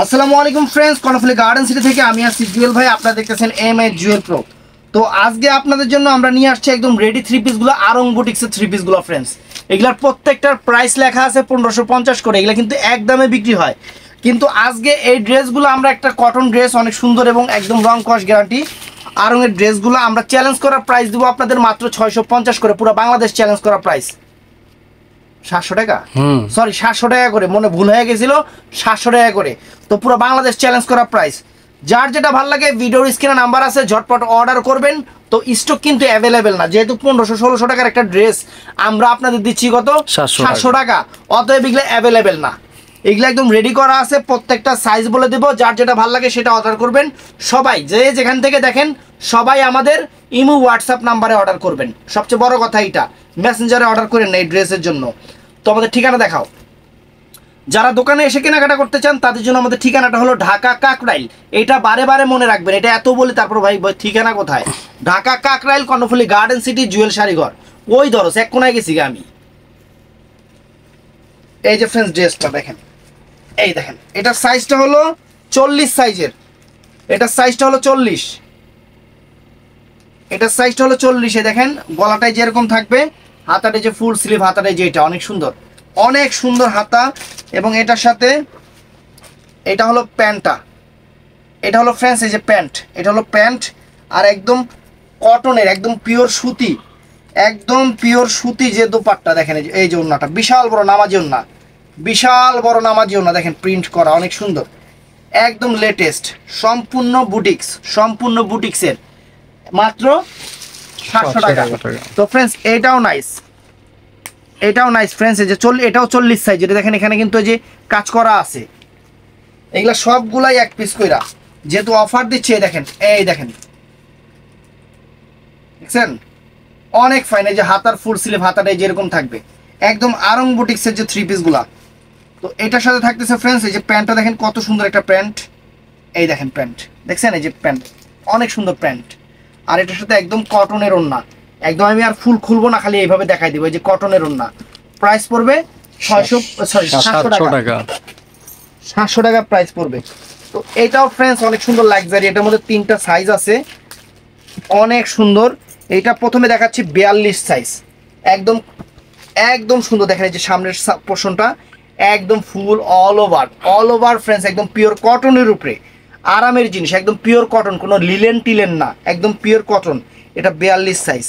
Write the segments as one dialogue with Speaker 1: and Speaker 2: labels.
Speaker 1: আসসালামু আলাইকুম friends, Karnaphuli garden city থেকে আমি আছি জুয়েল ভাই। আপনারা দেখতেছেন এমআই জুয়েল প্রো। তো আজকে আপনাদের জন্য আমরা নিয়ে আসছি একদম রেডি থ্রি পিসগুলো, আরং বুটিক্সের থ্রি পিসগুলো ফ্রেন্ডস। এগুলার প্রত্যেকটার প্রাইস লেখা আছে 1550 করে। এগুলা কিন্তু একদমে বিক্রি হয়, কিন্তু আজকে এই ড্রেসগুলো আমরা একটা কটন ড্রেস, অনেক সুন্দর এবং একদম রং কস গ্যারান্টি আরংয়ের ড্রেসগুলো আমরা চ্যালেঞ্জ করার প্রাইস দেবো আপনাদের মাত্র 650 করে। পুরো বাংলাদেশ চ্যালেঞ্জ করার প্রাইস 700 টাকা, সরি 700 টাকা করে, মনে ভুল হয়ে গেছিল, 700 টাকা করে। তো পুরো বাংলাদেশ চ্যালেঞ্জ করা প্রাইস। যার যেটা ভালো লাগে ভিডিওর স্ক্রিনে নাম্বার আছে, ঝটপট অর্ডার করবেন। তো স্টক কিন্তু অ্যাভেলেবেল না, যেহেতু 1500-1600 টাকার একটা ড্রেস আমরা আপনাদের দিচ্ছি কত, 700 টাকা। অতএব এগুলো অ্যাভেলেবেল না, এগুলো একদম রেডি করা আছে। প্রত্যেকটা সাইজ বলে দেবো, যার যেটা ভালো লাগে সেটা অর্ডার করবেন। সবাই যে যেখান থেকে দেখেন সবাই আমাদের ইমো হোয়াটসঅ্যাপ নাম্বারে অর্ডার করবেন। সবচেয়ে বড় কথা এইটা, মেসেঞ্জারে অর্ডার করেন না এই ড্রেসের জন্য। তো আমাদের ঠিকানা দেখাও। যারা দোকানে এসে কেনাকাটা করতে চান তাদের জন্য আমাদের ঠিকানাটা হলো ঢাকা কাকরাইল। এটা বারে বারে মনে রাখবেন, এটা এত বলি তারপর ভাই ঠিকানা কোথায়? ঢাকা কাকরাইল, কর্ণফুলী গার্ডেন সিটি, জুয়েল শাড়িঘর। ওই ধরো এক কোনায় গেছি আমি। এই যে ফ্রেন্ডস ড্রেসটা দেখেন, এই দেখেন, এটা সাইজটা হলো 40 সাইজের। এটা সাইজটা হলো 40, এটা সাইজটা হলো 40। দেখেন গলাটায় যেরকম থাকবে, হাতাটায় যে ফুল স্লিভ, হাতাটায় যে এটা অনেক সুন্দর, অনেক সুন্দর হাতা। এবং এটার সাথে এটা হলো প্যান্টটা, এটা হলো ফ্রেন্ডস এই যে প্যান্ট, এটা হলো প্যান্ট। আর একদম কটনের, একদম পিওর সুতি, একদম পিওর সুতি যে দোপাট্টা দেখেন, এই যে ওড়নাটা বিশাল বড় নামাজি ওড়না, বিশাল বড় নামাজি ওড়না দেখেন, প্রিন্ট করা অনেক সুন্দর, একদম লেটেস্ট, সম্পূর্ণ বুটিক্স, সম্পূর্ণ বুটিক্সের, মাত্র 700 টাকা। তো ফ্রেন্ডস এটাও নাইস, এটাও নাইস ফ্রেন্ডস। এই যে এটাও 40 সাইজ। এটা দেখেন এখানে কিন্তু এই যে কাজ করা আছে। এগুলা সবগুলাই এক পিস কইরা, যেহেতু অফার দিচ্ছে। দেখেন এই দেখেন, দেখছেন অনেক ফাইন। এই যে হাতার ফুল স্লিভ, হাতাটাই যেরকম থাকবে, একদম আরং বুটিক্সের যে থ্রি পিসগুলা। তো এটার সাথে থাকতেছে ফ্রেন্ডস এই যে প্যান্টটা দেখেন, কত সুন্দর একটা প্যান্ট। এই দেখেন প্যান্ট, দেখছেন এই যে প্যান্ট, অনেক সুন্দর প্যান্ট। আর এটার সাথে একদম কটনের ওড়না, একদম আমি আর ফুল খুলবো না, খালি এইভাবে দেখাই দিব। এই যে কটনের ওড়না, প্রাইস পড়বে 700 টাকা, 700 টাকা প্রাইস পড়বে। তো এটাও ফ্রেন্ডস অনেক সুন্দর লাক্সারি। এটার মধ্যে 3টা সাইজ আছে, অনেক সুন্দর। এটা প্রথমে দেখাচ্ছি 42 সাইজ, একদম একদম সুন্দর। দেখেন এই যে সামনের পোর্শনটা একদম ফুল অল ওভার ফ্রেন্ডস, একদম পিওর কটনের উপরে, আরামের জিনিস, একদম পিওর কটন, কোনো লিলেন টিলেন না, একদম পিওর কটন। এটা 42 সাইজ।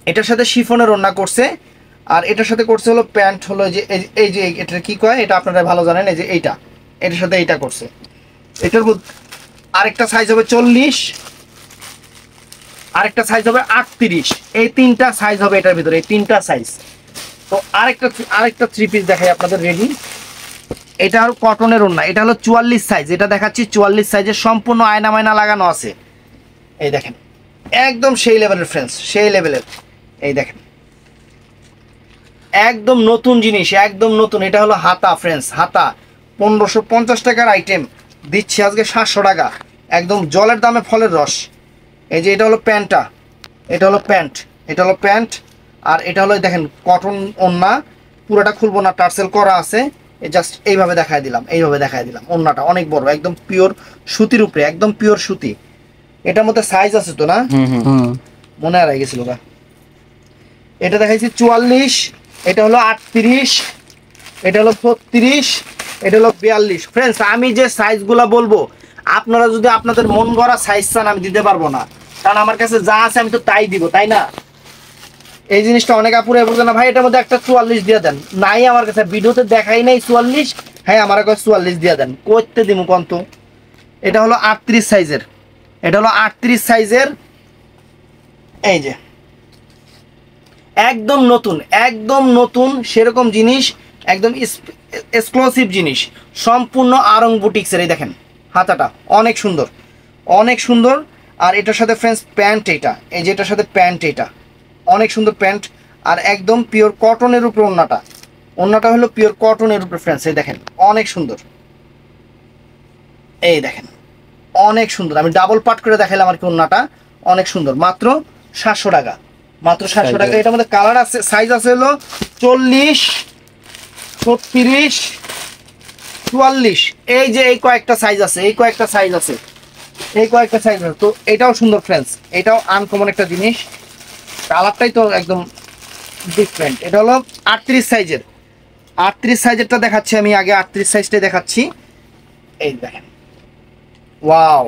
Speaker 1: এটার সাথে শিফনের ওড়না করছে, আর এটার সাথে করছে হলো প্যান্ট, হলো যে এই যে এটা কি কয়, এটা আপনারা ভালো জানেন। এই যে এইটা, এটার সাথে এইটা করছে। এটার মধ্যে আরেকটা সাইজ হবে 40, আরেকটা সাইজ হবে 38। এই 3টা সাইজ হবে এটার ভিতরে, এই 3টা সাইজ। তো আরেকটা থ্রি পিস দেখাই আপনাদের রেডি। এটা আর কটনের ওড়না, এটা হলো 44 সাইজ। এটা দেখাচ্ছি 44 সাইজের, সম্পূর্ণ আয়না মায়না লাগানো আছে। এই দেখেন একদম সেই লেভেলের ফ্রেন্ডস, সেই লেভেলের। এই দেখেন একদম নতুন জিনিস, একদম নতুন। এটা হলো হাতা ফ্রেন্ডস, হাতা 1550 টাকার আইটেম দিচ্ছি আজকে 700 টাকা, একদম জলের দামে ফলের রস। এই যে এটা হলো প্যান্টটা, এটা হলো প্যান্ট, এটা হলো প্যান্ট। আর এটা হলো দেখেন কটন ওড়না, পুরোটা খুলবো না, টার্সেল করা আছে। জাস্ট এইভাবে দেখায় দিলাম, এইভাবে দেখায় দিলাম। ওড়নাটা অনেক বড়, একদম পিওর সুতির উপরে, একদম পিওর সুতি। এটার মধ্যে সাইজ আছে তো না, মনে হারাই গেছিল গা। এটা দেখাইছি 44, এটা হলো 38, এটা হলো 36, এটা হলো 42। ফ্রেন্ডস আমি যে সাইজগুলো বলবো, আপনারা যদি আপনাদের মন গড়া সাইজ চান আমি দিতে পারবো না, কারণ আমার কাছে যা আছে আমি তো তাই দিব, তাই না? এই জিনিসটা অনেক আপুরে বলছে না ভাই এটার মধ্যে একটা 44 দিয়ে দেন, নাই আমার কাছে ভিডিওতে দেখাই নাই 44। হ্যাঁ আমার কাছে 44 দিয়ে দেন, করতে দিমু কন্ত। এটা হলো 38 সাইজের, এটা হলো 38 সাইজের। এই যে একদম নতুন, একদম নতুন সেরকম জিনিস, একদম এক্সক্লুসিভ জিনিস, সম্পূর্ণ আরং বুটিক্সের। এই দেখেন হাতাটা অনেক সুন্দর, অনেক সুন্দর। আর এটার সাথে ফ্রেন্ডস প্যান্ট, এইটা এই যে এটার সাথে প্যান্ট, এইটা অনেক সুন্দর প্যান্ট। আর একদম পিওর কটনের উপরে ওড়নাটা, ওড়নাটা হলো পিওর কটনের উপরে ফ্রেন্ডস। এই দেখেন অনেক সুন্দর, এই দেখেন অনেক সুন্দর। আমি ডাবল পাট করে দেখাইলাম আর কি, ওড়নাটা অনেক সুন্দর, মাত্র 700 টাকা, মাত্র 700 টাকা। এটার মধ্যে কালার আছে, সাইজ আছে হলো 40, 36, 44, এই যে এই কয়েকটা সাইজ আছে, এই কয়েকটা সাইজ আছে, এই কয়েকটা সাইজ আছে। তো এটাও সুন্দর ফ্রেন্ডস, এটাও আনকমন একটা জিনিস, কালারটাই তো একদম ডিফারেন্ট। এটা হলো 38 সাইজের, 38 সাইজেরটা দেখাচ্ছি আমি আগে, 38 সাইজটাই দেখাচ্ছি। এই দেখেন, ওয়াও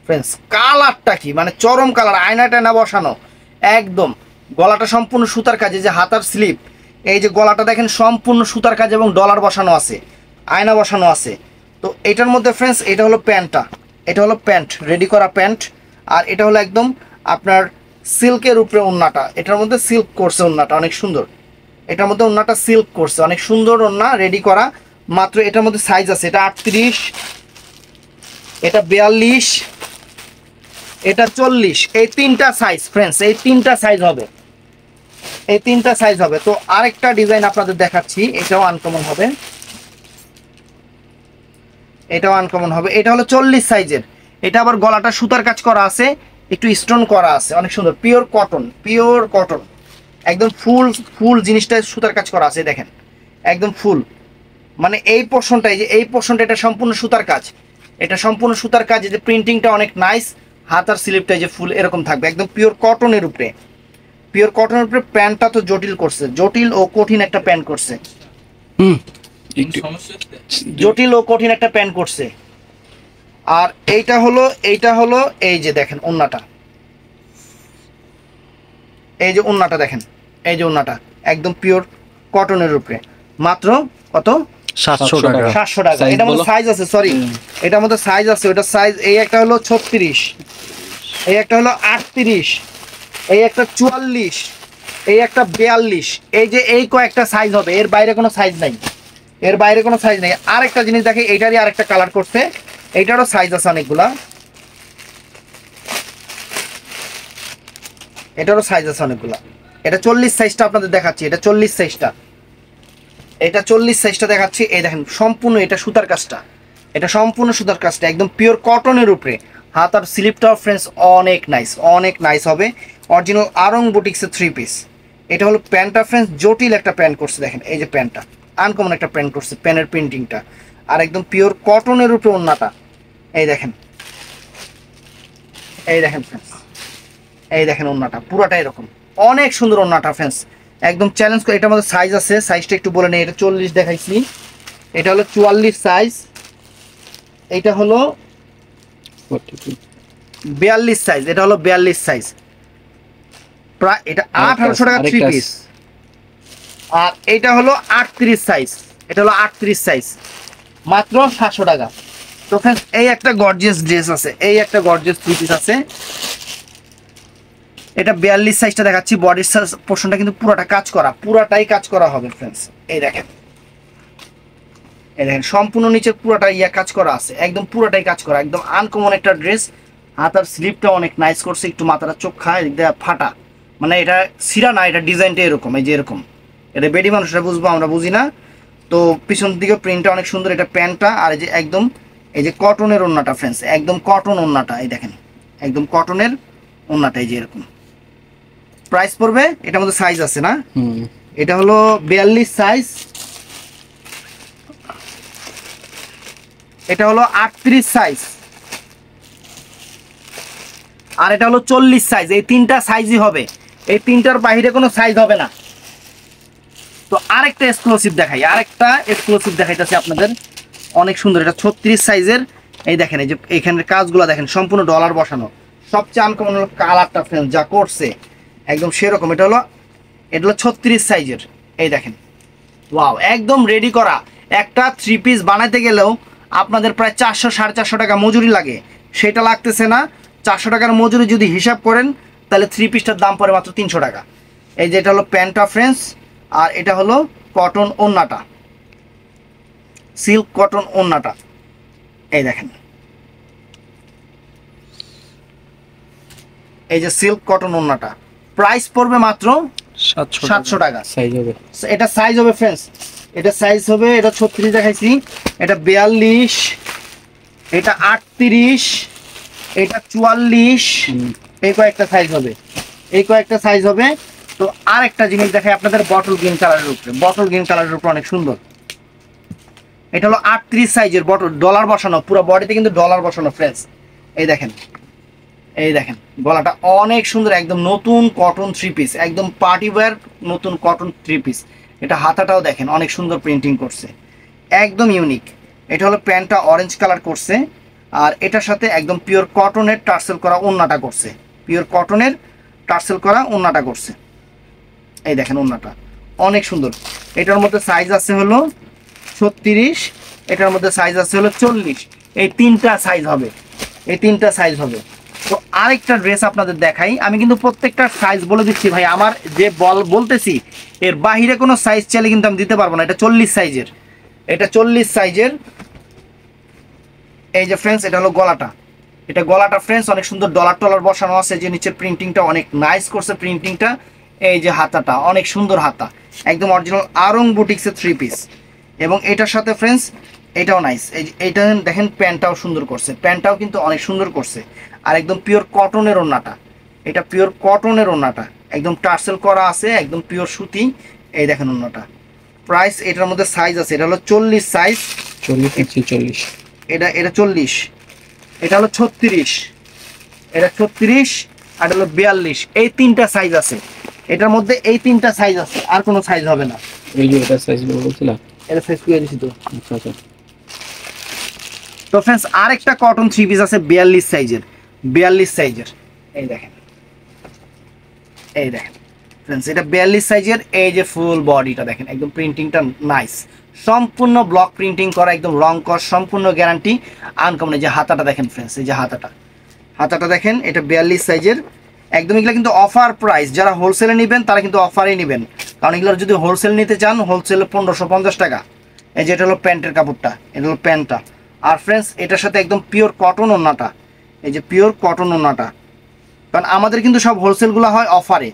Speaker 1: ফ্রেন্ডস, কালারটা কি মানে চরম কালার, আয়না টায়না বসানো একদম। গলাটা সম্পূর্ণ সুতার কাজ, এই যে হাতার স্লিপ, এই যে গলাটা দেখেন সম্পূর্ণ সুতার কাজ এবং ডলার বসানো আছে, আয়না বসানো আছে। তো এটার মধ্যে ফ্রেন্ডস এটা হলো প্যান্টটা, এটা হলো প্যান্ট, রেডি করা প্যান্ট। আর এটা হলো একদম আপনার সিল্কের উপরে ওড়নাটা, এটার মধ্যে সিল্ক করছে ওড়নাটা, অনেক সুন্দর। এটার মধ্যে ওড়নাটা সিল্ক করছে, অনেক সুন্দর ওড়না রেডি করা। মাত্র এটার মধ্যে সাইজ আছে, এটা 38, এটা 42, এটা 40, এই তিনটা সাইজ ফ্রেন্ডস, এই তিনটা সাইজ হবে, এই তিনটা সাইজ হবে। তো আরেকটা ডিজাইন আপনাদের দেখাচ্ছি, এটাও আনকমন হবে, এটাও আনকমন হবে। এটা হলো 40 সাইজের, এটা আবার গলাটা সুতার কাজ করা আছে, একটু স্টোন করা আছে, অনেক সুন্দর, পিওর কটন, পিওর কটন একদম, ফুল ফুল জিনিসটা সুতার কাজ করা আছে দেখেন, একদম ফুল। মানে এই পোর্শনটা, এই যে এই পোর্শনটা, এটা সম্পূর্ণ সুতার কাজ, এটা সম্পূর্ণ সুতার কাজ। এই যে প্রিন্টিংটা অনেক নাইস, হাতার স্লিপটা যে ফুল এরকম থাকবে, একদম পিওর কটনের উপরে, পিওর কটনের উপরে। প্যান্টটা তো জটিল করছে, জটিল ও কঠিন একটা প্যান্ট করছে, জটিল ও কঠিন একটা প্যান্ট করছে। আর এইটা হলো, এইটা হলো এই যে দেখেন ওন্নাটা, এই যে ওন্নাটা দেখেন, এই যে ওন্নাটা একদম পিওর কটনের উপরে। মাত্র কত?
Speaker 2: 700 টাকা।
Speaker 1: 700 টাকা। এটার মধ্যে সাইজ আছে, সরি এটার মধ্যে সাইজ আছে, ওটা সাইজ, এই একটা হলো 36, এই একটা হলো 38, এই একটা 44, এই একটা 42, এই যে এই কয়েকটা সাইজ হবে, এর বাইরে কোনো সাইজ নাই, এর বাইরে কোনো সাইজ নেই। আরেকটা জিনিস দেখে, এইটারই আরেকটা কালার করছে, এইটারও সাইজ আছে অনেকগুলা, এটারও সাইজ আছে অনেকগুলা। এটা 40 সাইজটা আপনাদের দেখাচ্ছি, এটা 40 সাইজটা, এটা 40 সাইজটা দেখাচ্ছি। এই দেখেন সম্পূর্ণ এটা সুতার কাজটা, এটা সম্পূর্ণ সুতার কাজটা একদম পিওর কটনের উপরে। হাত আর স্লিপটাও ফ্রেন্ডস অনেক নাইস, অনেক নাইস হবে। অরিজিনাল আরং বুটিক্সের 3 পিস। এটা হলো প্যান্টটা ফ্রেন্ডস, জটিল একটা প্যান্ট করছে দেখেন, এই যে প্যান্টটা আনকমন একটা প্যান্ট করছে, প্যানের প্রিন্টিংটা, আর একদম পিওর কটনের উপরে ওড়নাটা। এই দেখেন, এই দেখেন ফ্রেন্ডস, এই দেখেন ওড়নাটা পুরাটা এরকম, অনেক সুন্দর ওড়নাটা ফ্রেন্ডস, একদম চ্যালেঞ্জ করে। এটার মধ্যে সাইজ আছে, সাইজটা একটু বলে নেই। এটা 40 দেখাইছি, এটা হলো 44 সাইজ, এটা হলো 42 সাইজ, এটা হলো 42 সাইজ, প্রায় এটা 1800 টাকা 3 পিস। আর এটা হলো 38 সাইজ, এটা হলো 38 সাইজ, মাত্র 700 টাকা। তো ফ্রেন্ডস এই একটা গর্জিয়াস ড্রেস আছে, এই একটা গর্জিয়াস 3 পিস আছে। এটা 42 সাইজটা দেখাচ্ছি, বডির সাইজ পোর্শনটা কিন্তু পুরোটা কাজ করা, পুরাটাই কাজ করা হবে ফ্রেন্ডস। এই দেখেন, এই দেখেন সম্পূর্ণ নিচে পুরোটা ইয়া কাজ করা আছে, একদম পুরোটাই কাজ করা, একদম আনকমন একটা ড্রেস। হাতার স্লিপটা অনেক নাইস করছে, একটু মাথাটা চোখ খায়, ফাটা, মানে এটা সিরা না, এটা ডিজাইনটা এরকম, এই যে এরকম, এটা বেডি মানুষরা বুঝবো, আমরা বুঝি না। তো পিছন দিকে প্রিন্টটা অনেক সুন্দর, এটা প্যান্টটা। আর এই যে একদম এই যে কটনের ওড়নাটা ফ্রেন্ডস, একদম কটন ওড়নাটা, এই দেখেন একদম কটনের ওড়নাটা, এই যে এরকম। প্রাইস পড়বে, এটার মধ্যে সাইজ আছে না, এটা হলো 42 সাইজ, এটা হলো 38 সাইজ, আর এটা হলো 40 সাইজ। এই তিনটা সাইজই হবে, এই তিনটার বাইরে কোনো সাইজ হবে না। তো আরেকটা এক্সক্লুসিভ দেখাই, আরেকটা এক্সক্লুসিভ দেখাইতেছি আপনাদের, অনেক সুন্দর। এটা 36 সাইজের, এই দেখেন এই যে এখানের কাজগুলো দেখেন, সম্পূর্ণ ডলার বসানো। সবচেয়ে আনকমন হলো কালারটা ফ্রেন্ড, যা করছে একদম সেরকম। এটা হলো 36 সাইজের, এই দেখেন, ওয়াও একদম রেডি করা। একটা 3 পিস বানাইতে গেলেও আপনাদের প্রায় 400-450 টাকা মজুরি লাগে, সেটা লাগতেছে না। 400 টাকার মজুরি যদি হিসাব করেন, তাহলে 3 পিসটার দাম পড়ে মাত্র 300 টাকা। এই যে এটা হলো প্যান্টটা ফ্রেন্ডস, আর এটা হলো কটন ওড়নাটা, সিল্ক কটন ওড়নাটা, এই দেখেন, এই যে সিল্ক কটন ওড়নাটা। প্রাইস পড়বে মাত্র 700 টাকা।
Speaker 2: সাইজ হবে,
Speaker 1: এটা সাইজ হবে ফ্রেন্ডস, এটা সাইজ হবে, এটা 36 দেখাইছি, এটা 42, এটা 38, এটা 44, এই কয়েকটা সাইজ হবে, এই কয়েকটা সাইজ হবে। তো আরেকটা জিনিস দেখাই আপনাদের, বটল গ্রিন কালারের উপরে, বটল গ্রিন কালারের উপরে অনেক সুন্দর, এটা হলো 38 সাইজের ডলার বসানো, পুরো বডিতে কিন্তু ডলার বসানো ফ্রেন্ডস। এই দেখেন, এই দেখেন গলাটা অনেক সুন্দর, একদম নতুন কটন থ্রি পিস, একদম পার্টি ওয়্যার নতুন কটন থ্রি পিস। এটা হাতাটাও দেখেন অনেক সুন্দর প্রিন্টিং করছে, একদম ইউনিক। এটা হলো প্যান্টটা অরেঞ্জ কালার করছে, আর এটার সাথে একদম পিওর কটনের টার্সেল করা ওড়নাটা করছে, পিওর কটনের টার্সেল করা ওড়নাটা করছে। এই দেখেন ওড়নাটা অনেক সুন্দর। এটার মধ্যে সাইজ আছে হলো 36, এটার মধ্যে সাইজ আছে হলো 40। এই তিনটা সাইজ হবে, এই তিনটা সাইজ হবে। তো আরেকটা ড্রেস আপনাদের দেখাই, আমি কিন্তু প্রত্যেকটা সাইজ বলে দিচ্ছি ভাই, আমার যে বলতেছি এর বাহিরে কোনো সাইজ চাইলে কিন্তু আমি দিতে পারবো না। এটা 40 সাইজের, এটা 40 সাইজের। এই যে ফ্রেন্ডস এটা হলো গলাটা, এটা গলাটা ফ্রেন্ডস অনেক সুন্দর ডলার টলার বসানো আছে, যে নিচের প্রিন্টিংটা অনেক নাইস করছে প্রিন্টিংটা। এই যে হাতাটা অনেক সুন্দর হাতা, একদম অরিজিনাল আরং বুটিক্সের থ্রি পিস। এবং এটার সাথে ফ্রেন্ডস এটাও নাইস, এইটা দেখেন প্যান্টটাও সুন্দর করছে, প্যান্টটাও কিন্তু অনেক সুন্দর করছে। আর একদম পিওর কটনের ওড়নাটা, এটা পিওর কটনের ওড়নাটা, একদম টার্সেল করা আছে, একদম পিওর সুতি। এই দেখেন ওড়নাটা। প্রাইস এটার মধ্যে সাইজ আছে, এটা হলো 40 সাইজ,
Speaker 2: 40
Speaker 1: এটা 40, এটা হলো 36, এটা 36, আর এটা হলো 42। এই তিনটা সাইজ আছে এটার মধ্যে, এই তিনটা সাইজ আছে, আর কোনো সাইজ হবে না।
Speaker 2: এই যে এটা সাইজ বলছিলাম,
Speaker 1: এটা সাইজ করে দিছি তো।
Speaker 2: আচ্ছা আচ্ছা।
Speaker 1: তো ফ্রেন্ডস আরেকটা কটন থ্রি পিস আছে 42 সাইজের, 42 সাইজের। এই দেখেন, এই দেখেন ফ্রেন্ডস এটা 42 সাইজের। এই যে ফুল বডিটা দেখেন, একদম প্রিন্টিংটা নাইস, সম্পূর্ণ ব্লক প্রিন্টিং করা, একদম রং কস সম্পূর্ণ গ্যারান্টি, আনকমন। এই যে হাতাটা দেখেন ফ্রেন্ডস, এই যে হাতাটা দেখেন, এটা 42 সাইজের। একদম এগুলো কিন্তু অফার প্রাইস, যারা হোলসেলে নেবেন তারা কিন্তু অফারেই নেবেন, কারণ এগুলোর যদি হোলসেল নিতে চান হোলসেলে 1550 টাকা। এই যে এটা হলো প্যান্টের কাপড়টা, এটা হলো প্যান্টটা। আর ফ্রেন্ডস এটার সাথে একদম পিওর কটন ওড়নাটা, এই যে পিওর কটন ওড়নাটা, কারণ আমাদের কিন্তু সব হোলসেলগুলো হয় অফারে।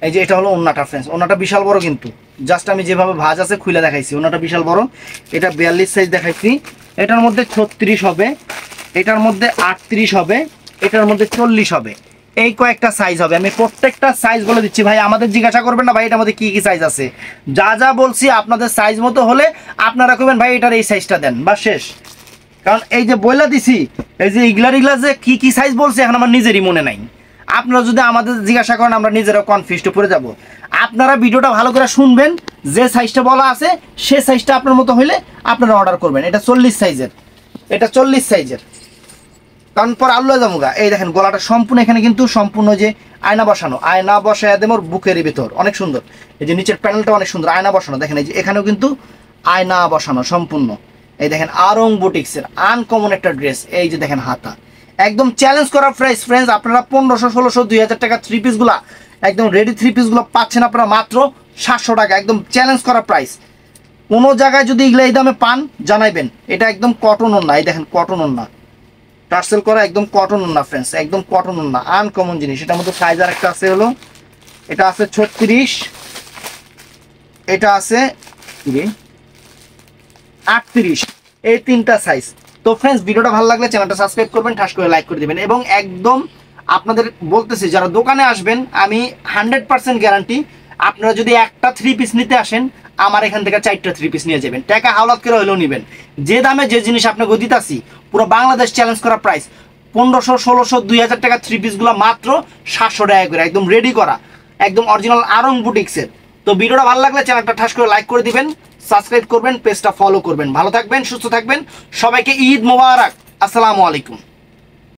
Speaker 1: এই যে এটা হলো ওড়নাটা ফ্রেন্ডস, ওড়নাটা বিশাল বড় কিন্তু, জাস্ট আমি যেভাবে ভাঁজ আছে খুলে দেখাইছি, ওড়নাটা বিশাল বড়। এটা 42 সাইজ দেখাইছি, এটার মধ্যে 36 হবে, এটার মধ্যে 38 হবে, এটার মধ্যে 40 হবে। এই কয়েকটা সাইজ হবে, আমি প্রত্যেকটা সাইজ বলে দিচ্ছি ভাই, আমাদের জিজ্ঞাসা করবেন না ভাই এটার মধ্যে কি কি সাইজ আছে, যা যা বলছি আপনাদের সাইজ মতো হলে আপনারা কইবেন ভাই এটার এই সাইজটা দেন, বা শেষ। কারণ এই যে বইলা দিছি, এই যে ইগলা যে কি কি সাইজ বলছে এখন আমার নিজেরই মনে নাই। আপনারা যদি আমাদের জিজ্ঞাসা করেন আমরা নিজেরাও কনফিউজড পড়ে যাব। আপনারা ভিডিওটা ভালো করে শুনবেন, যে সাইজটা বলা আছে সে সাইজটা আপনার মতো হইলে আপনারা অর্ডার করবেন। এটা 40 সাইজের, এটা 40 সাইজের। কারণ পর আল্লাহ জামুগা। এই দেখেন গলাটা সম্পূর্ণ, এখানে কিন্তু সম্পূর্ণ যে আয়না বসানো, আয়না বসায় দেন ওর বুকের ভিতর, অনেক সুন্দর। এই যে নিচের প্যানেলটা অনেক সুন্দর, আয়না বসানো দেখেন, এই যে এখানেও কিন্তু আয়না বসানো সম্পূর্ণ। এই দেখেন আরং বুটিক্সের আনকমন একটা ড্রেস। এই যে দেখেন হাতা, একদম চ্যালেঞ্জ করা প্রাইস ফ্রেন্ডস। আপনারা 1500, 1600, 2000 টাকা থ্রি পিসগুলা, একদম রেডি থ্রি পিসগুলো পাচ্ছেন আপনারা মাত্র 700 টাকা, একদম চ্যালেঞ্জ করা প্রাইস। কোনো জায়গায় যদি এগুলো এই দামে পান জানাইবেন। এটা একদম কটন ওড়না, এই দেখেন কটন ওড়না, টার্সেল করা একদম কটন ওড়না ফ্রেন্ডস, একদম কটন ওড়না, আনকমন জিনিস। এটার মধ্যে সাইজ আর একটা আছে হলো, এটা আছে 36, এটা আছে 38, এই তিনটা সাইজ। তো ফ্রেন্ডস ভিডিওটা ভালো লাগলে চ্যানেলটা সাবস্ক্রাইব করবেন, ঠাস করে লাইক করে দিবেন। এবং একদম আপনাদের বলতেছি যারা দোকানে আসবেন, আমি 100% গ্যারান্টি, আপনারা যদি একটা থ্রি পিস নিতে আসেন আমার এখান থেকে 4টা থ্রি পিস নিয়ে যাবেন, টাকা হাওলাত করে হলেও নেবেন। যে দামে যে জিনিস আপনাকে দিতাছি, পুরো বাংলাদেশ চ্যালেঞ্জ করা প্রাইস, 1500, 1600, 2000 টাকা থ্রি পিসগুলো মাত্র 700 টাকা করে, একদম রেডি করা, একদম অরিজিনাল আরং বুটিক্সের। তো ভিডিওটা ভালো লাগলে চ্যানেলটা ঠাস করে লাইক করে দিবেন, সাবস্ক্রাইব করবেন, পেজটা ফলো করবেন। ভালো থাকবেন, সুস্থ থাকবেন, সবাইকে ঈদ মোবারক, আসসালামু আলাইকুম।